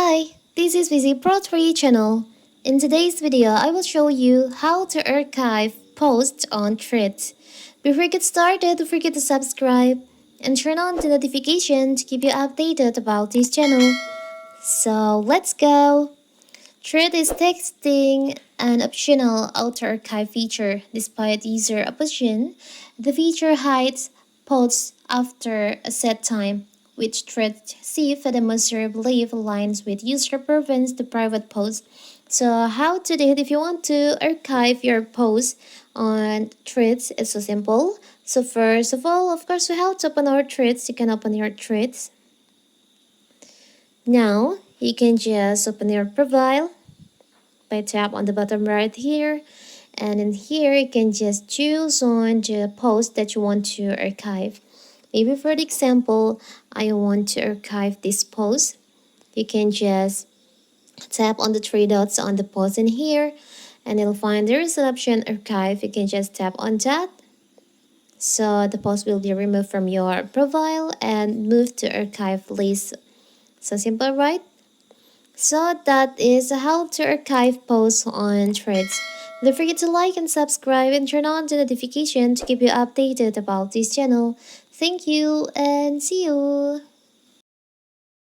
Hi, this is Visit Pro 3 channel. In today's video, I will show you how to archive posts on Threads. Before we get started, don't forget to subscribe and turn on the notification to keep you updated about this channel. So let's go! Thread is texting an optional auto-archive feature. Despite user opposition, the feature hides posts after a set time, which Thread chief and Mosseri believe aligns with user preference to private posts. So how to do it if you want to archive your posts on Threads? It's so simple. So first of all, of course, we have to open our Threads. You can open your Threads. Now, you can just open your profile by tap on the bottom right here, and in here you can just choose on the post that you want to archive. Maybe for the example, I want to archive this post. You can just tap on the three dots on the post in here, and you'll find there is an option archive. You can just tap on that, so the post will be removed from your profile and moved to archive list. So simple, right? So that is how to archive posts on Threads. Don't forget to like and subscribe and turn on the notification to keep you updated about this channel. Thank you and see you!